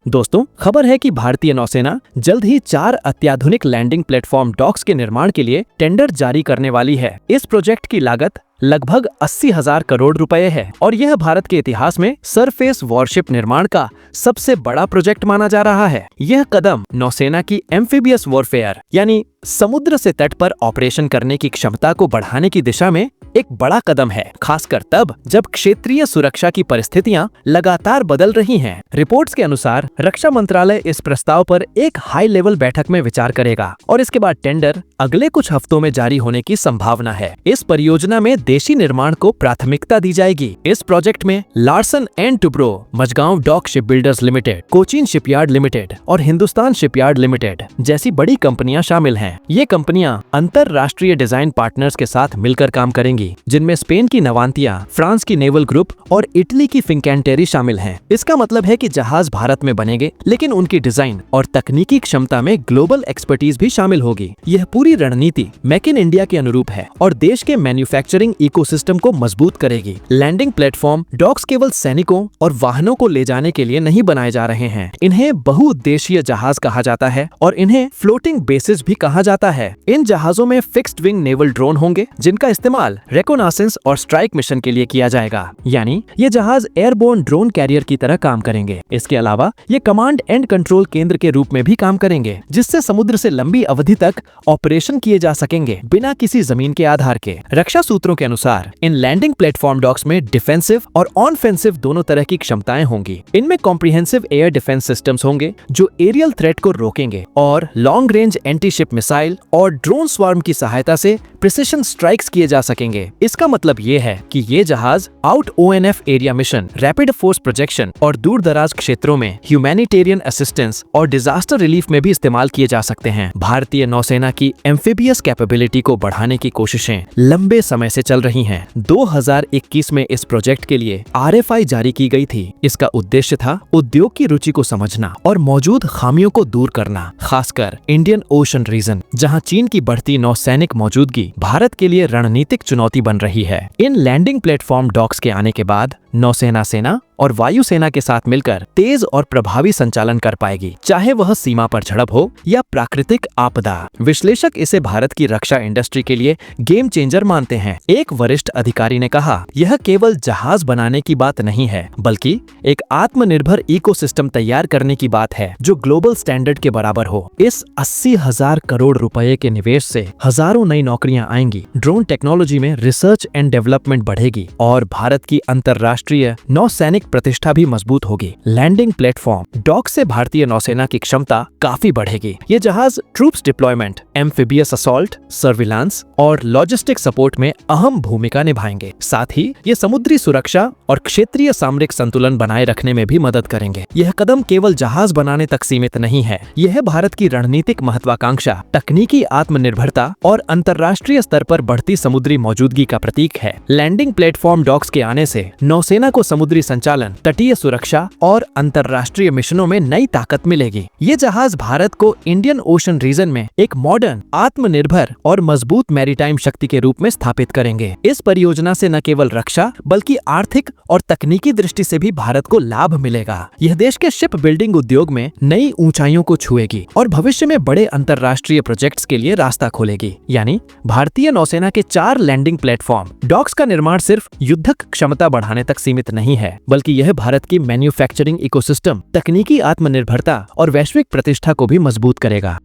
दोस्तों, खबर है कि भारतीय नौसेना जल्द ही 4 अत्याधुनिक लैंडिंग प्लेटफॉर्म डॉक्स के निर्माण के लिए टेंडर जारी करने वाली है। इस प्रोजेक्ट की लागत लगभग 80,000 करोड़ रुपए है और यह भारत के इतिहास में सरफेस वॉरशिप निर्माण का सबसे बड़ा प्रोजेक्ट माना जा रहा है। यह कदम नौसेना की एम्फीबियस वॉरफेयर यानी समुद्र से तट पर ऑपरेशन करने की क्षमता को बढ़ाने की दिशा में एक बड़ा कदम है, खासकर तब जब क्षेत्रीय सुरक्षा की परिस्थितियां लगातार बदल रही हैं। रिपोर्ट्स के अनुसार रक्षा मंत्रालय इस प्रस्ताव पर एक हाई लेवल बैठक में विचार करेगा और इसके बाद टेंडर अगले कुछ हफ्तों में जारी होने की संभावना है। इस परियोजना में देशी निर्माण को प्राथमिकता दी जाएगी। इस प्रोजेक्ट में Larsen and Toubro, Mazagon dock ship builders limited, Cochin shipyard limited और हिंदुस्तान शिपयार्ड लिमिटेड जैसी बड़ी कंपनियां शामिल हैं। ये कंपनियां अंतरराष्ट्रीय डिजाइन पार्टनर्स के साथ मिलकर काम करेंगी, जिनमें स्पेन की नवांतिया, फ्रांस की नेवल ग्रुप और इटली की फिंकैंटेरी शामिल हैं। इसका मतलब है कि जहाज भारत में बनेंगे, लेकिन उनकी डिजाइन और तकनीकी क्षमता में ग्लोबल एक्सपर्टीज भी शामिल होगी। यह पूरी रणनीति मेक इन इंडिया के अनुरूप है और देश के मैन्युफैक्चरिंग इकोसिस्टम को मजबूत करेगी। लैंडिंग प्लेटफॉर्म डॉक्स केवल सैनिकों और वाहनों को ले जाने के लिए नहीं बनाए जा रहे हैं। इन्हें बहुउद्देशीय जहाज कहा जाता है और इन्हें फ्लोटिंग बेसिस भी कहा जाता है। इन जहाजों में फिक्स्ड विंग नेवल ड्रोन होंगे, जिनका इस्तेमाल रेकोनासेंस और स्ट्राइक मिशन के लिए किया जाएगा, यानी ये जहाज एयरबोर्न ड्रोन कैरियर की तरह काम करेंगे। इसके अलावा ये कमांड एंड कंट्रोल केंद्र के रूप में भी काम करेंगे, जिससे समुद्र से लंबी अवधि तक ऑपरेशन किए जा सकेंगे बिना किसी जमीन के आधार के। रक्षा सूत्रों के अनुसार इन लैंडिंग प्लेटफॉर्म डॉक्स में डिफेंसिव और ऑनफेंसिव दोनों तरह की क्षमताएं होंगी। इनमें कॉम्प्रिहेंसिव एयर डिफेंस सिस्टम्स होंगे जो एरियल थ्रेट को रोकेंगे और long range anti ship missile और ड्रोन स्वार्म की सहायता से प्रिसिशन स्ट्राइक्स किए जा सकेंगे। इसका मतलब ये है कि ये जहाज out ONF area mission, rapid force projection और दूर दराज क्षेत्रों में ह्यूमैनिटेरियन असिस्टेंस और डिजास्टर रिलीफ में भी इस्तेमाल किए जा सकते हैं। भारतीय नौसेना की एम्फीबियस कैपेबिलिटी को बढ़ाने की कोशिशें लंबे समय से चल रही हैं। 2021 में इस प्रोजेक्ट के लिए RFI जारी की गई थी। इसका उद्देश्य था उद्योग की रुचि को समझना और मौजूद खामियों को दूर करना, खासकर इंडियन ओशन रीजन, जहां चीन की बढ़ती नौसैनिक मौजूदगी भारत के लिए रणनीतिक चुनौती बन रही है। इन लैंडिंग प्लेटफॉर्म डॉक्स के आने के बाद नौसेना सेना और वायुसेना के साथ मिलकर तेज और प्रभावी संचालन कर पाएगी, चाहे वह सीमा पर झड़प हो या प्राकृतिक आपदा। विश्लेषक इसे भारत की रक्षा इंडस्ट्री के लिए गेम चेंजर मानते हैं। एक वरिष्ठ अधिकारी ने कहा, यह केवल जहाज बनाने की बात नहीं है, बल्कि एक आत्मनिर्भर इकोसिस्टम तैयार करने की बात है जो ग्लोबल स्टैंडर्ड के बराबर हो। इस 80,000 करोड़ रुपए के निवेश से हजारों नई नौकरियां आएंगी, ड्रोन टेक्नोलॉजी में रिसर्च एंड डेवलपमेंट बढ़ेगी और भारत की अंतरराष्ट्रीय नौसैनिक प्रतिष्ठा भी मजबूत होगी। लैंडिंग प्लेटफॉर्म डॉक से भारतीय नौसेना की क्षमता काफी बढ़ेगी। ये जहाज troops deployment, amphibious assault, surveillance और लॉजिस्टिक सपोर्ट में अहम भूमिका निभाएंगे। साथ ही ये समुद्री सुरक्षा और क्षेत्रीय सामरिक संतुलन बनाए रखने में भी मदद करेंगे। यह कदम केवल जहाज बनाने तक सीमित नहीं है, यह भारत की रणनीतिक महत्वाकांक्षा, तकनीकी आत्मनिर्भरता और अंतर्राष्ट्रीय स्तर पर बढ़ती समुद्री मौजूदगी का प्रतीक है। लैंडिंग प्लेटफॉर्म डॉक्स के आने से नौसेना को समुद्री संचालन, तटीय सुरक्षा और अंतर्राष्ट्रीय मिशनों में नई ताकत मिलेगी। ये जहाज भारत को इंडियन ओशन रीजन में एक मॉडर्न, आत्मनिर्भर और मजबूत मैरीटाइम शक्ति के रूप में स्थापित करेंगे। इस परियोजना से न केवल रक्षा बल्कि आर्थिक और तकनीकी दृष्टि से भी भारत को लाभ मिलेगा। यह देश के शिप बिल्डिंग उद्योग में नई ऊंचाइयों को छुएगी और भविष्य में बड़े अंतर्राष्ट्रीय प्रोजेक्ट्स के लिए रास्ता खोलेगी। यानी भारतीय नौसेना के 4 लैंडिंग प्लेटफॉर्म डॉक्स का निर्माण सिर्फ युद्धक क्षमता बढ़ाने तक सीमित नहीं है, बल्कि यह भारत की मैन्युफैक्चरिंग इकोसिस्टम, तकनीकी आत्मनिर्भरता और वैश्विक प्रतिष्ठा को भी मजबूत करेगा।